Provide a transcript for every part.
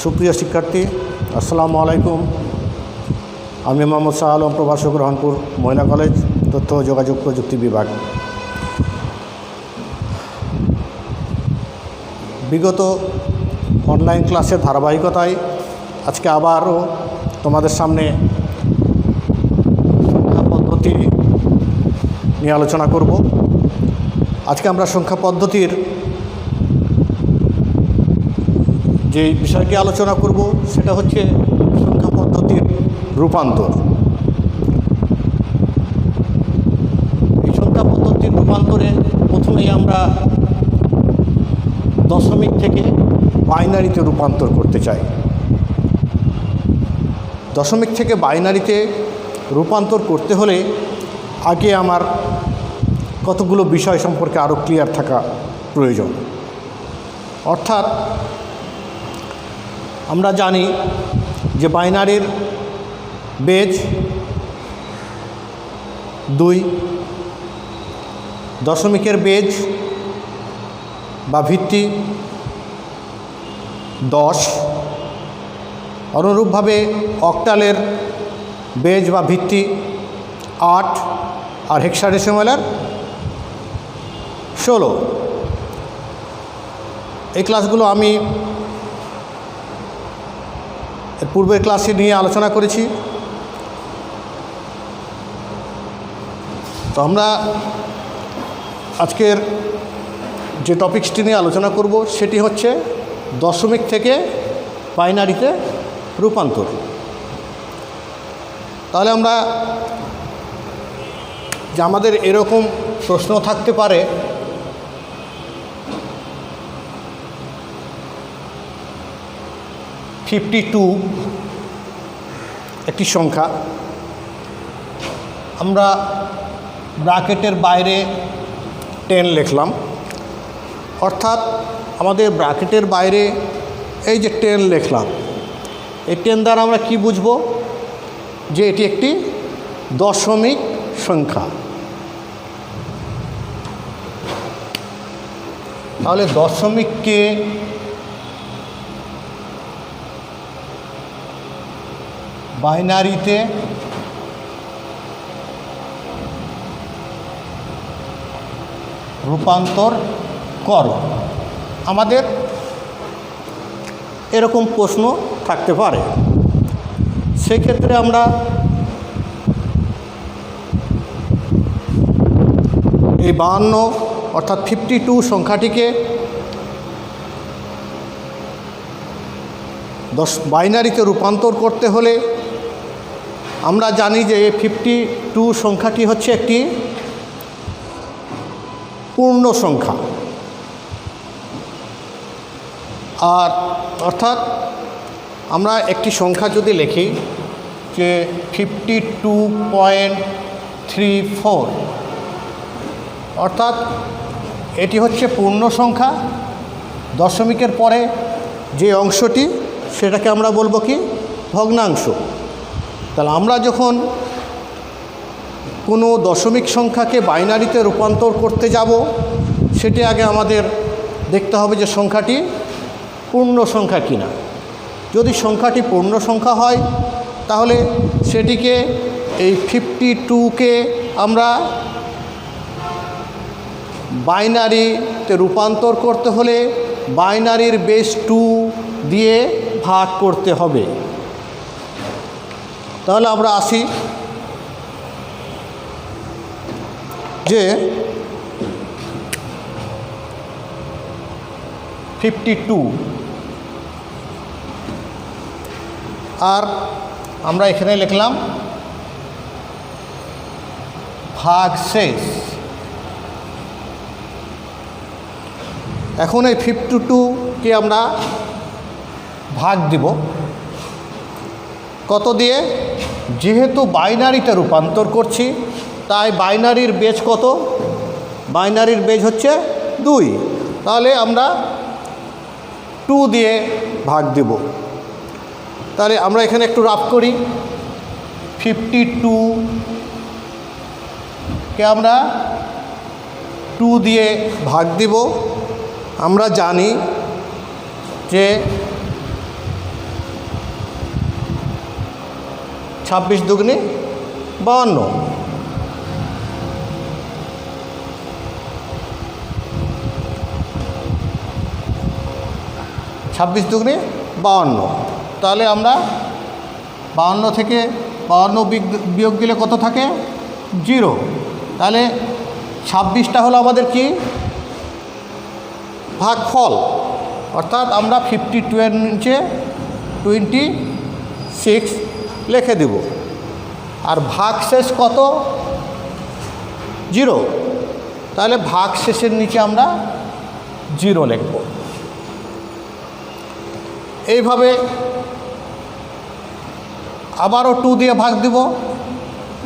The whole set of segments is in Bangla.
সুপ্রিয় শিক্ষার্থী, আসসালামু আলাইকুম। আমি মোহাম্মদ শাহ আলম, প্রভাষক, রহনপুর মহিলা কলেজ, তথ্য ও যোগাযোগ প্রযুক্তি বিভাগ। বিগত অনলাইন ক্লাসের ধারাবাহিকতায় আজকে আবারও তোমাদের সামনে সংখ্যা পদ্ধতি নিয়ে আলোচনা করব। আজকে আমরা সংখ্যা পদ্ধতির যে বিষয়টি আলোচনা করব সেটা হচ্ছে সংখ্যা পদ্ধতির রূপান্তর। এই সংখ্যা পদ্ধতির রূপান্তরে প্রথমেই আমরা দশমিক থেকে বাইনারিতে রূপান্তর করতে চাই। দশমিক থেকে বাইনারিতে রূপান্তর করতে হলে আগে আমার কতগুলো বিষয় সম্পর্কে আরও ক্লিয়ার থাকা প্রয়োজন। অর্থাৎ আমরা জানি যে বাইনারির বেজ 2, দশমিকের বেজ বা ভিত্তি 10, অনুরূপভাবে অক্টালের বেজ বা ভিত্তি 8 আর হেক্সাডেসিমালের 16। এই ক্লাসগুলো আমি পূর্বের ক্লাসে নিয়ে আলোচনা করেছি। তো আমরা আজকের যে টপিকসটি নিয়ে আলোচনা করব সেটি হচ্ছে দশমিক থেকে বাইনারিতে রূপান্তর। তাহলে আমরা যে আমাদের এরকম প্রশ্ন থাকতে পারে, $52 একটি সংখ্যা, আমরা ব্র্যাকেটের বাইরে 10 লিখলাম। অর্থাৎ আমাদের ব্র্যাকেটের বাইরে এই যে 10 লিখলাম, এই 10 দ্বারা আমরা কি বুঝব? যে এটি একটি দশমিক সংখ্যা। তাহলে দশমিককে বাইনারিতে রূপান্তর করো। আমাদের এরকম প্রশ্ন থাকতে পারে। সেক্ষেত্রে আমরা এই 52 অর্থাৎ 52 সংখ্যাটিকে বাইনারিতে রূপান্তর করতে হলে আমরা জানি যে 52 সংখ্যাটি হচ্ছে একটি পূর্ণ সংখ্যা। আর অর্থাৎ আমরা একটি সংখ্যা যদি লিখি যে 52.34, অর্থাৎ এটি হচ্ছে পূর্ণ সংখ্যা। দশমিকের পরে যে অংশটি সেটাকে আমরা বলবো কি? ভগ্নাংশ। তাহলে আমরা যখন কোনো দশমিক সংখ্যাকে বাইনারিতে রূপান্তর করতে যাব, সেটি আগে আমাদের দেখতে হবে যে সংখ্যাটি পূর্ণ সংখ্যা কিনা। যদি সংখ্যাটি পূর্ণ সংখ্যা হয় তাহলে সেটিকে এই 52কে আমরা বাইনারিতে রূপান্তর করতে হলে বাইনারির বেস 2 দিয়ে ভাগ করতে হবে। তাহলে আমরা আসি যে 52 আর আমরা এখানে লিখলাম ভাগ শেষ। এখন এই 52কে আমরা ভাগ দিব কত দিয়ে? যেহেতু বাইনারিতে রূপান্তর করছি তাই বাইনারির বেজ কত? বাইনারির বেজ হচ্ছে 2। তাহলে আমরা 2 দিয়ে ভাগ দেব। তাহলে আমরা এখানে একটু রাফ করি। 52কে আমরা 2 দিয়ে ভাগ দিব। আমরা জানি যে 26 দুগুণে 52। ছাব্বিশ দুগুণে 52। তাহলে আমরা 52 থেকে 52 বিয়োগ দিলে কত থাকে? 0। তাহলে 26টা হলো আমাদের কি? ভাগফল। অর্থাৎ আমরা 52 এর নিচে 26 লিখে দেব। আর ভাগশেষ কত? 0। তাহলে ভাগশেষের নিচে আমরা 0 লিখব। এইভাবে আবারও 2 দিয়ে ভাগ দিব।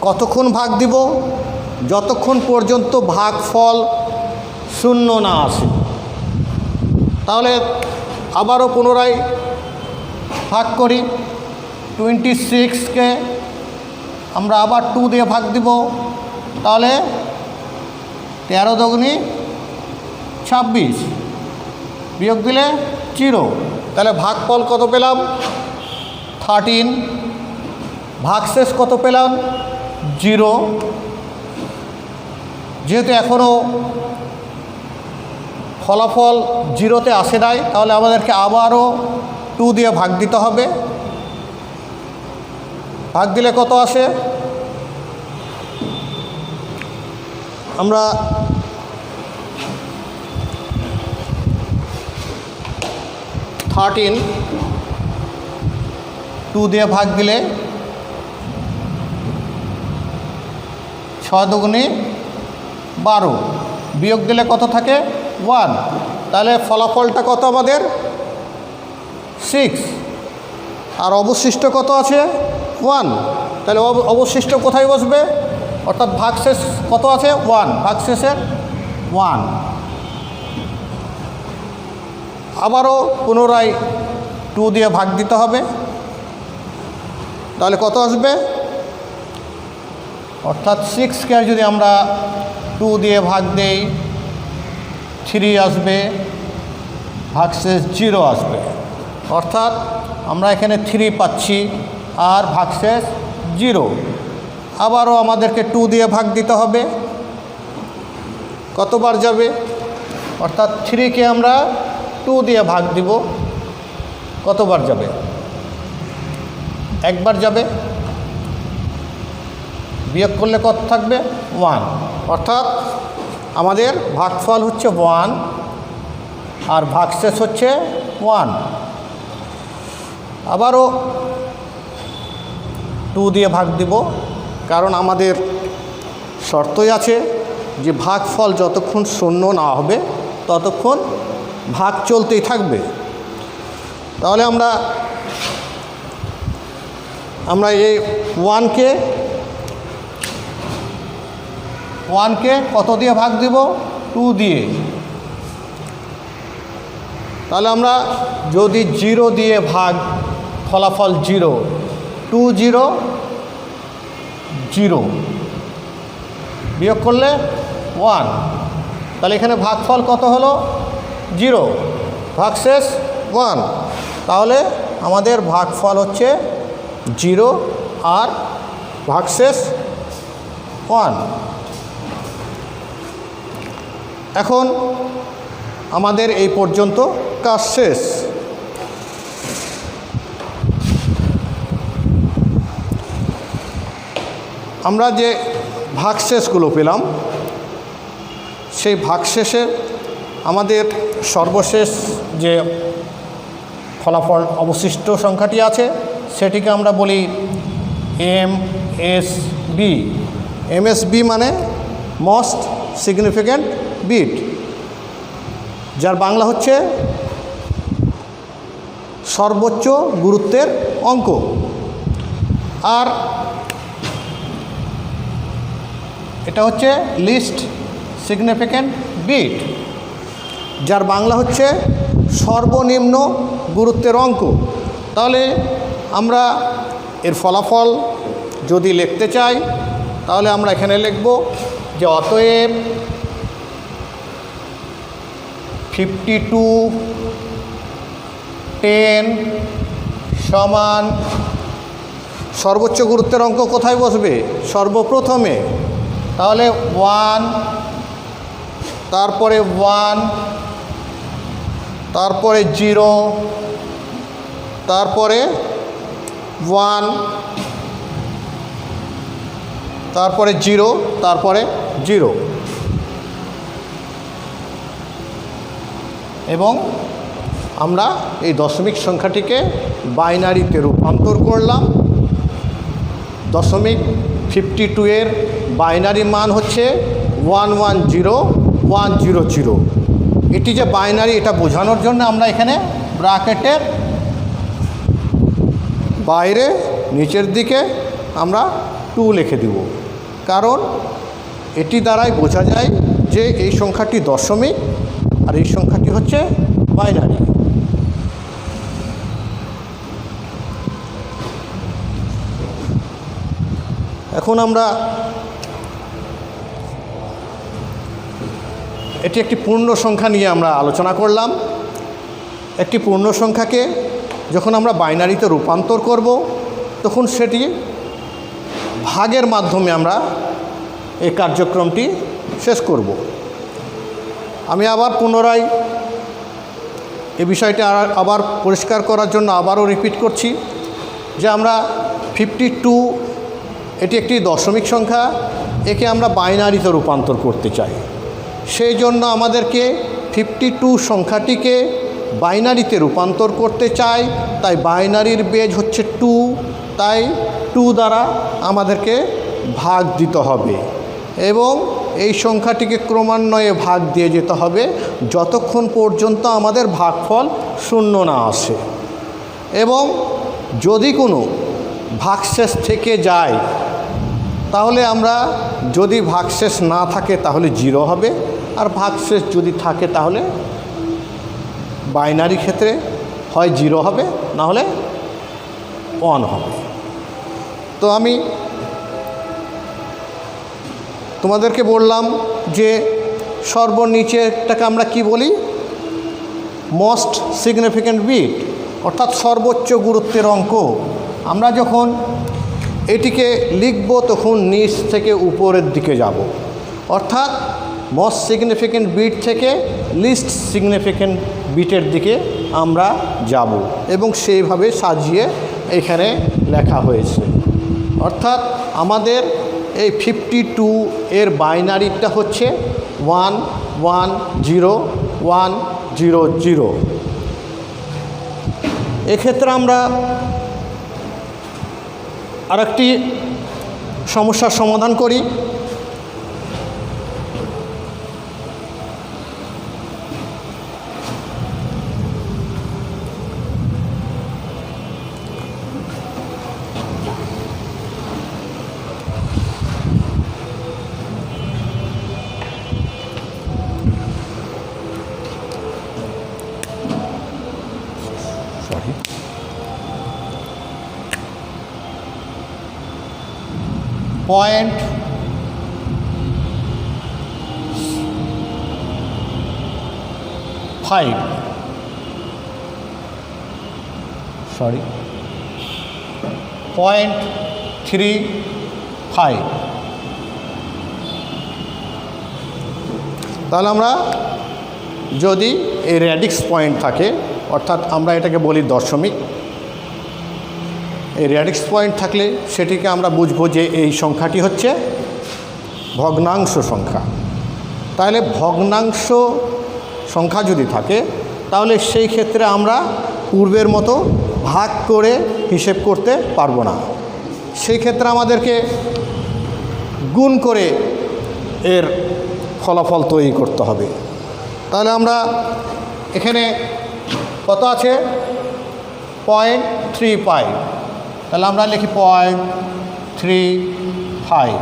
কতক্ষণ ভাগ দিব? যতক্ষণ পর্যন্ত ভাগফল 0 না আসে। তাহলে আবারও পুনরায় ভাগ করি। 26কে আমরা আবার 2 দিয়ে ভাগ দিব। তাহলে 13 দুগুণে 26, বিয়োগ দিলে 0। তাহলে ভাগফল কত পেলাম? 13। ভাগশেষ কত পেলাম? 0। যেহেতু এখনও ফলাফল 0-তে আসে নাই, তাহলে আমাদেরকে আবারও 2 দিয়ে ভাগ দিতে হবে। ভাগ দিলে কত আসে? আমরা 13 2 দিয়ে ভাগ দিলে 6 দুগুণে 12, বিয়োগ দিলে কত থাকে? 1। তাহলে ফলাফলটা কত আমাদের? 6। আর অবশিষ্ট কত আছে? 1। তাহলে অবশিষ্ট কোথায় বসবে? অর্থাৎ ভাগশেষ কত আছে? 1। ভাগশেষের 1। আবারও পুনরায় 2 দিয়ে ভাগ দিতে হবে। তাহলে কত আসবে? অর্থাৎ 6কে যদি আমরা 2 দিয়ে ভাগ দেই, 3 আসবে, ভাগশেষ 0 আসবে। অর্থাৎ আমরা এখানে 3 পাচ্ছি আর ভাগশেষ 0। আবারও আমাদেরকে 2 দিয়ে ভাগ দিতে হবে। কতবার যাবে? অর্থাৎ 3কে আমরা 2 দিয়ে ভাগ দিব। কতবার যাবে? একবার যাবে। বিয়োগ করলে কত থাকবে? 1। অর্থাৎ আমাদের ভাগফল হচ্ছে 1 আর ভাগশেষ হচ্ছে 1। আবারও 2 দিয়ে ভাগ দিব, কারণ আমাদের শর্তই আছে যে ভাগফল যতক্ষণ 0 না হবে ততক্ষণ ভাগ চলতেই থাকবে। তাহলে আমরা এই 1কে কত দিয়ে ভাগ দিব? 2 দিয়ে। তাহলে আমরা যদি 0 দিয়ে ভাগ, ফলাফল 0, 2 0 0, বিয়োগ করলে 1। তাহলে এখানে ভাগফল কত হলো? 0, ভাগশেষ 1। তাহলে আমাদের ভাগফল হচ্ছে 0 আর ভাগশেষ 1। এখন আমাদের এই পর্যন্ত কাজ শেষ। আমরা যে ভাগশেষগুলো পেলাম, সেই ভাগশেষে আমাদের সর্বশেষ যে ফলাফল অবশিষ্ট সংখ্যাটি আছে সেটিকে আমরা বলি MSB। MSB মানে মোস্ট সিগনিফিক্যান্ট বিট, যার বাংলা হচ্ছে সর্বোচ্চ গুরুত্বের অঙ্ক। আর এটা হচ্ছে লিস্ট সিগনিফিক্যান্ট বিট, যার বাংলা হচ্ছে সর্বনিম্ন গুরুত্বের অঙ্ক। তাহলে আমরা এর ফলাফল যদি লিখতে চাই তাহলে আমরা এখানে লিখব যে অতএব 52 10 সমান সর্বোচ্চ গুরুত্বের অঙ্ক কোথায় বসবে? সর্বপ্রথমে। তাহলে 1, তারপরে 1, তারপরে 0, তারপরে 1, তারপরে 0, তারপরে 0 এবং আমরা এই দশমিক সংখ্যাটিকে বাইনারিতে রূপান্তর করলাম। দশমিক 52 এর বাইনারি মান হচ্ছে 110100। এটি যে বাইনারি এটা বোঝানোর জন্য আমরা এখানে ব্র্যাকেটের বাইরে নিচের দিকে আমরা 2 লিখে দেব, কারণ এটি দ্বারাই বোঝা যায় যে এই সংখ্যাটি দশমিক আর এই সংখ্যাটি হচ্ছে বাইনারি। এখন আমরা এটি একটি পূর্ণ সংখ্যা নিয়ে আমরা আলোচনা করলাম। একটি পূর্ণ সংখ্যাকে যখন আমরা বাইনারিতে রূপান্তর করব তখন সেটি ভাগের মাধ্যমে আমরা এই কার্যক্রমটি শেষ করব। আমি আবার পুনরায় এই বিষয়টা আবার পরিষ্কার করার জন্য আবারও রিপিট করছি যে আমরা 52 এটি একটি দশমিক সংখ্যা, একে আমরা বাইনারিতে রূপান্তর করতে চাই। সেই জন্য আমাদেরকে 52 সংখ্যাটিকে বাইনারিতে রূপান্তর করতে চাই, তাই বাইনারির বেজ হচ্ছে 2, তাই 2 দ্বারা আমাদেরকে ভাগ দিতে হবে এবং এই সংখ্যাটিকে ক্রমান্বয়ে ভাগ দিয়ে যেতে হবে যতক্ষণ পর্যন্ত আমাদের ভাগফল 0 না আসে। এবং যদি কোনো ভাগশেষ থেকে যায় তাহলে আমরা, যদি ভাগশেষ না থাকে তাহলে 0 হবে, আর ভাগশেষ যদি থাকে তাহলে বাইনারি ক্ষেত্রে হয় 0 হবে, না হলে 1 হবে। তো আমি তোমাদেরকে বললাম যে সর্বনিচেরটাকে আমরা কি বলি? মোস্ট সিগনিফিক্যান্ট বিট, অর্থাৎ সর্বোচ্চ গুরুত্বের অঙ্ক। আমরা যখন এটিকে লিখব তখন নিচ থেকে উপরের দিকে যাব, অর্থাৎ মোস্ট সিগনিফিক্যান্ট বিট থেকে লিস্ট সিগনিফিক্যান্ট বিটের দিকে আমরা যাব এবং সেইভাবে সাজিয়ে এখানে লেখা হয়েছে। অর্থাৎ আমাদের এই 52 এর বাইনারিটা হচ্ছে 110100। এক্ষেত্রে আমরা আরেকটি সমস্যার সমাধান করি। .5 0.35। তাহলে আমরা যদি এই র্যাডিক্স পয়েন্ট থাকে, অর্থাৎ আমরা এটাকে বলি দশমিক, এই র্যাডিক্স পয়েন্ট থাকলে সেটিকে আমরা বুঝবো যে এই সংখ্যাটি হচ্ছে ভগ্নাংশ সংখ্যা। তাহলে ভগ্নাংশ সংখ্যা যদি থাকে তাহলে সেই ক্ষেত্রে আমরা পূর্বের মতো ভাগ করে হিসেব করতে পারবো না। সেই ক্ষেত্রে আমাদেরকে গুণ করে এর ফলাফল তৈরি করতে হবে। তাহলে আমরা এখানে কত আছে? 0.35। তাহলে আমরা লিখি 0.35।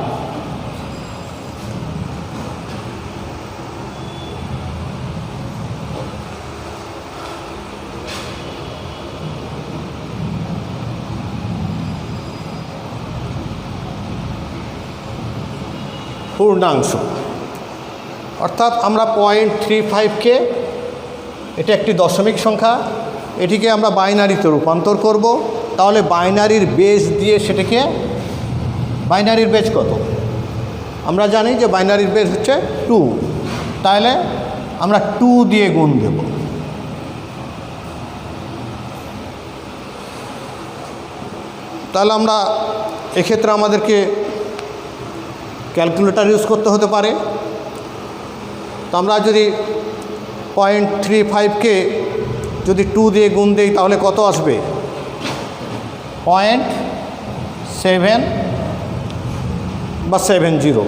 পূর্ণাংশ, অর্থাৎ আমরা 0.35কে, এটা একটি দশমিক সংখ্যা, এটিকে আমরা বাইনারিতে রূপান্তর করব তাহলে বাইনারির বেস দিয়ে সেটাকে, বাইনারির বেস কত আমরা জানি যে বাইনারির বেস হচ্ছে 2, তাহলে আমরা 2 দিয়ে গুণ দেব। তাহলে আমরা এক্ষেত্রে আমাদেরকে ক্যালকুলেটর ইউজ করতে হতে পারে। তো আমরা যদি 0.35কে যদি 2 দিয়ে গুণ দেই তাহলে কত আসবে? 0.7 বা 70।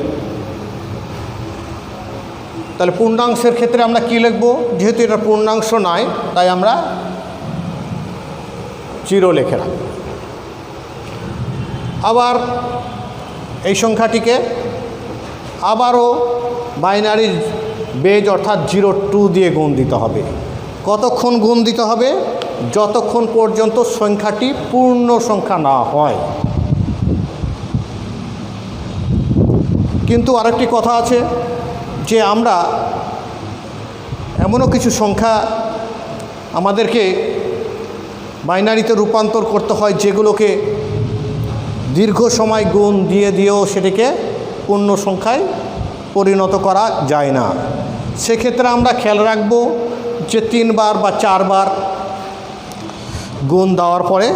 তাহলে পূর্ণাংশের ক্ষেত্রে আমরা কি লিখব? যেহেতু এটা পূর্ণাংশ নয় তাই আমরা 0 লিখে রাখব। আবার এই সংখ্যাটিকে আবারও বাইনারির বেজ অর্থাৎ 0-2 দিয়ে গুণ দিতে হবে। কতক্ষণ গুণ দিতে হবে? যতক্ষণ পর্যন্ত সংখ্যাটি পূর্ণ সংখ্যা না হয়। কিন্তু আরেকটি কথা আছে যে আমরা এমনও কিছু সংখ্যা আমাদেরকে বাইনারিতে রূপান্তর করতে হয় যেগুলোকে দীর্ঘ সময় গুণ দিয়েও সেটিকে পূর্ণ সংখ্যায় পরিণত করা যায় না। সেক্ষেত্রে আমরা খেয়াল রাখব যে 3 বার বা 4 বার গুণ দেওয়ার পরে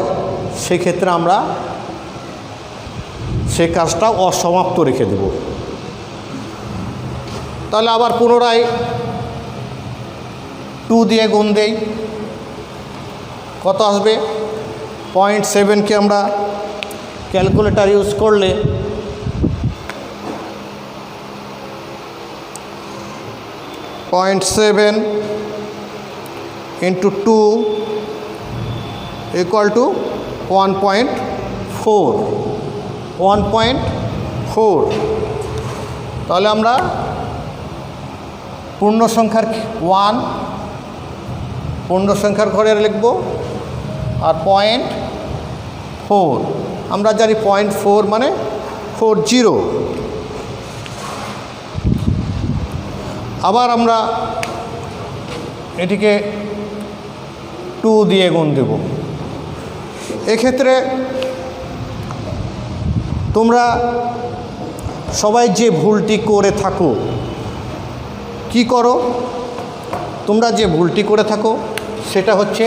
সেক্ষেত্রে আমরা সে কাজটা অসমাপ্ত রেখে দেব। তাহলে আবার পুনরায় 2 দিয়ে গুণ দেই, কত আসবে? 0.7কে আমরা ক্যালকুলেটর ইউজ করলে 0.7 into 2 equal to 1.4। তাহলে আমরা পূর্ণ সংখ্যার 1 পূর্ণ সংখ্যার ঘরে লিখব আর 0.4 আমরা জানি 0.4 মানে 40। আবার আমরা এটিকে 2 দিয়ে গুণ দেব। এক্ষেত্রে তোমরা সবাই যে ভুলটি করে থাকো, কি করো? তোমরা যে ভুলটি করে থাকো সেটা হচ্ছে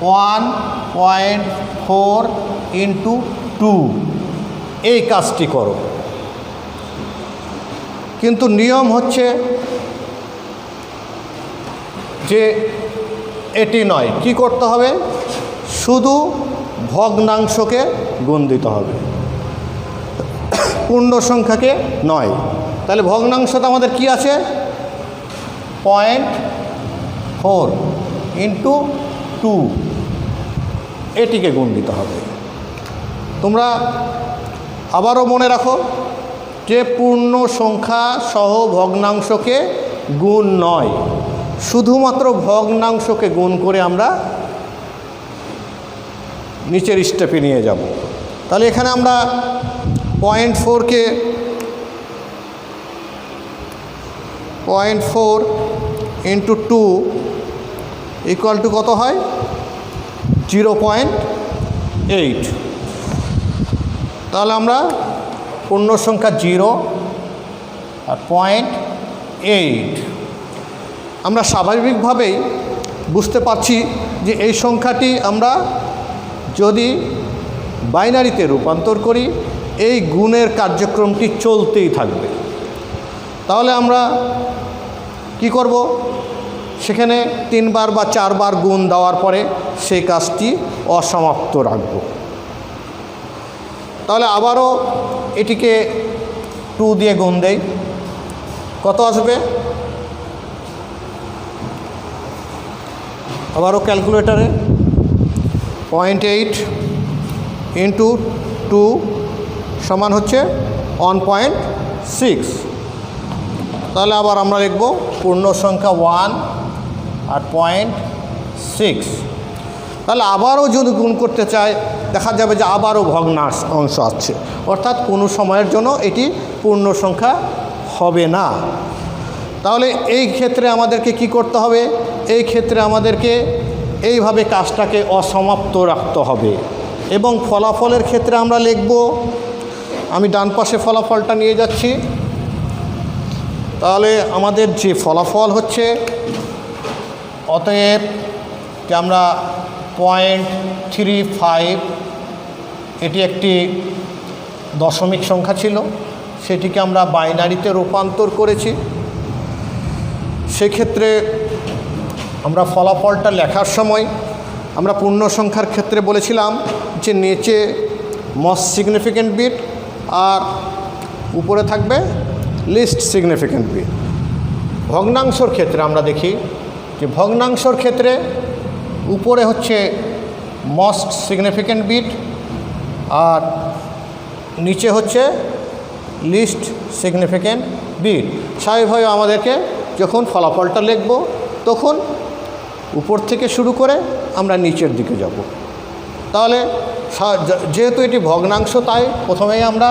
1.4 into 2 এই কাজটি করো। কিন্তু নিয়ম হচ্ছে যে এটি নয়, কি করতে হবে? শুধু ভগ্নাংশকে গুণ দিতে হবে, পূর্ণ সংখ্যাকে নয়। তাহলে ভগ্নাংশটা আমাদের কি আছে? 0.4 into 2 এটিকে গুণ দিতে হবে। তোমরা আবারও মনে রাখো যে পূর্ণ সংখ্যা সহ ভগ্নাংশকে গুণ নয়, শুধুমাত্র ভগ্নাংশকে গুণ করে আমরা নিচের স্টেপে নিয়ে যাব। তাহলে এখানে আমরা 0.4কে 0.4 into 2 ইকুয়াল টু কত হয়? 0.8। তাহলে আমরা পূর্ণ সংখ্যা 0 আর 0.8 আমরা স্বাভাবিকভাবেই বুঝতে পারছি যে এই সংখ্যাটি আমরা যদি বাইনারিতে রূপান্তর করি এই গুণের কার্যক্রমটি চলতেই থাকবে। তাহলে আমরা কি করব? সেখানে 3 বার বা 4 বার গুণ দেওয়ার পরে সেই কাজটি অসমাপ্ত রাখব। তাহলে আবারও এটিকে 2 দিয়ে গুণ দেই, কত আসবে? আবারও ক্যালকুলেটরে 0.8 into 2 সমান হচ্ছে 1.6। তাহলে আবার আমরা লিখব পূর্ণ সংখ্যা 1 আর 0.6। তাহলে আবারও যদি গুণ করতে চাই দেখা যাবে যে আবারও ভগ্নাংশ অংশ আছে, অর্থাৎ কোনো সময়ের জন্য এটি পূর্ণ সংখ্যা হবে না। তাহলে এই ক্ষেত্রে আমাদেরকে কি করতে হবে? এই ক্ষেত্রে আমাদেরকে এইভাবে কাজটাকে অসমাপ্ত রাখতে হবে। এবং ফলাফলের ক্ষেত্রে আমরা লিখব, আমি ডান পাশে ফলাফলটা নিয়ে যাচ্ছি। তাহলে আমাদের যে ফলাফল হচ্ছে, অতএব যে আমরা 0.35 এটি একটি দশমিক সংখ্যা ছিল, সেটিকে আমরা বাইনারিতে রূপান্তর করেছি। সেক্ষেত্রে আমরা ফলাফলটা লেখার সময় আমরা পূর্ণ সংখ্যার ক্ষেত্রে বলেছিলাম যে নিচে মোস্ট সিগনিফিক্যান্ট বিট আর উপরে থাকবে লিস্ট সিগনিফিক্যান্ট বিট। ভগ্নাংশর ক্ষেত্রে আমরা দেখি যে ভগ্নাংশর ক্ষেত্রে উপরে হচ্ছে মোস্ট সিগনিফিক্যান্ট বিট আর নিচে হচ্ছে লিস্ট সিগনিফিক্যান্ট বিট। স্বাভাবিকভাবে আমাদেরকে যখন ফলাফলটা লিখব তখন উপর থেকে শুরু করে আমরা নিচের দিকে যাব। তাহলে যেহেতু এটি ভগ্নাংশ, তাই প্রথমেই আমরা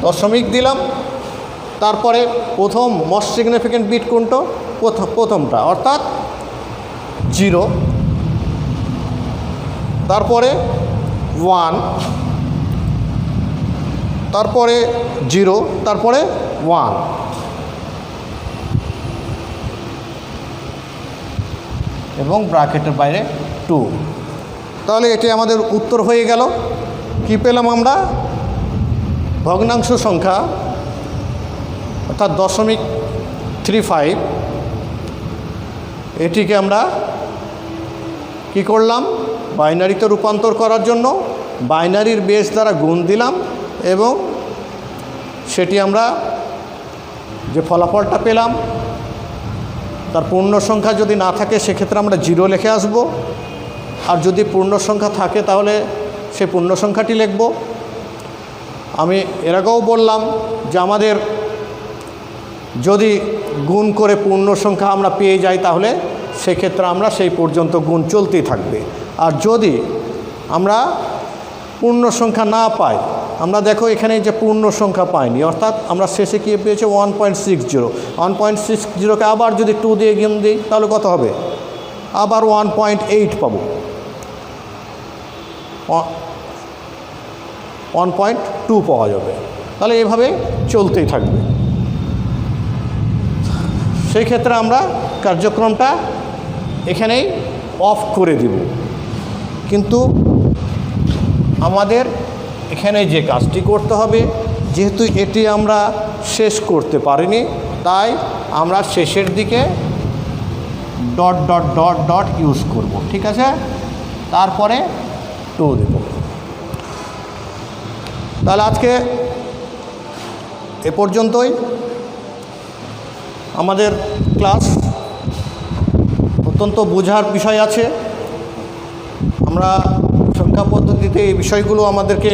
দশমিক দিলাম। তারপরে প্রথম মোস্ট সিগনিফিক্যান্ট বিট কোনটা? প্রথমটা, অর্থাৎ 0। তারপরে 1, তারপরে 0, তারপরে 1, এবং ব্র্যাকেটের বাইরে 2। তাহলে এটি আমাদের উত্তর হয়ে গেল। কি পেলাম আমরা? ভগ্নাংশ সংখ্যা অর্থাৎ 0.35, এটিকে আমরা কি করলাম? বাইনারিতে রূপান্তর করার জন্য বাইনারির বেস দ্বারা গুণ দিলাম এবং সেটি আমরা যে ফলাফলটা পেলাম তার পূর্ণ সংখ্যা যদি না থাকে সেক্ষেত্রে আমরা 0 লিখে আসব, আর যদি পূর্ণ সংখ্যা থাকে তাহলে সে পূর্ণ সংখ্যাটি লিখব। আমি এর আগেও বললাম যে আমাদের যদি গুণ করে পূর্ণ সংখ্যা আমরা পেয়ে যাই তাহলে সেক্ষেত্রে আমরা সেই পর্যন্ত গুণ চলতেই থাকবে। আর যদি আমরা পূর্ণ সংখ্যা না পাই, আমরা দেখো এখানে যে পূর্ণ সংখ্যা পাইনি, অর্থাৎ আমরা শেষে কী পেয়েছি? 1.60। 1.60কে আবার যদি 2 দিয়ে গুণ দিই তাহলে কত হবে? আবার 1.8 পাবো, 1.2 পাওয়া যাবে। তাহলে এভাবে চলতেই থাকবে। সেই ক্ষেত্রে আমরা কার্যক্রমটা এখানেই অফ করে দিব। কিন্তু আমাদের এখানে যে কাজটি করতে হবে, যেহেতু এটি আমরা শেষ করতে পারিনি, তাই আমরা শেষের দিকে dot dot dot dot use করব। ঠিক আছে, তারপরে 2 দেব। তাহলে আজকে এ পর্যন্তই আমাদের ক্লাস। অত্যন্ত বোঝার বিষয় আছে। আমরা সংখ্যা পদ্ধতিতে এই বিষয়গুলো আমাদেরকে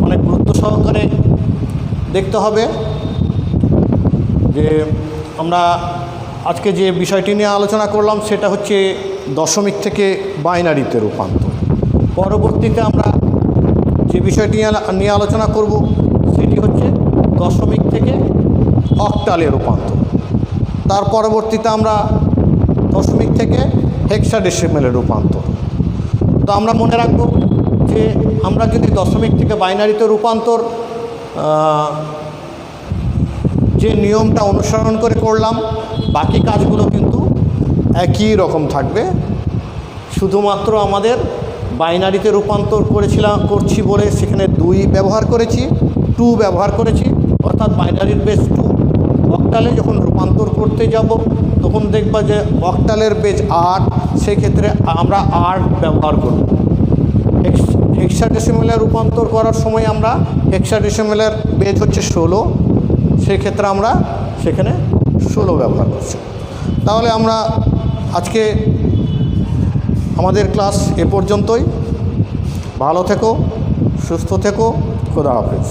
অনেক গুরুত্ব সহকারে দেখতে হবে। যে আমরা আজকে যে বিষয়টি নিয়ে আলোচনা করলাম সেটা হচ্ছে দশমিক থেকে বাইনারিতে রূপান্তর। পরবর্তীতে আমরা যে বিষয়টি নিয়ে আলোচনা করব সেটি হচ্ছে দশমিক থেকে অক্টালে রূপান্তর। তার পরবর্তীতে আমরা দশমিক থেকে হেক্সাডেসিমেলে রূপান্তর। তো আমরা মনে রাখব যে আমরা যদি দশমিক থেকে বাইনারিতে রূপান্তর যে নিয়মটা অনুসরণ করে করলাম, বাকি কাজগুলো কিন্তু একই রকম থাকবে। শুধুমাত্র আমাদের বাইনারিতে রূপান্তর করছি বলে সেখানে 2 ব্যবহার করেছি, 2 ব্যবহার করেছি, অর্থাৎ বাইনারির বেস 2। অক্টালে যখন রূপান্তর করতে যাব তখন দেখবা যে অক্টালের বেজ 8, সেক্ষেত্রে আমরা 8 ব্যবহার করব। হেক্সাডেসিমেলে রূপান্তর করার সময় আমরা হেক্সাডেসিমেলের বেজ হচ্ছে 16, সেক্ষেত্রে আমরা সেখানে 16 ব্যবহার করছি। তাহলে আমরা আজকে আমাদের ক্লাস এ পর্যন্তই। ভালো থেকো, সুস্থ থেকো, খোদা হাফেজ।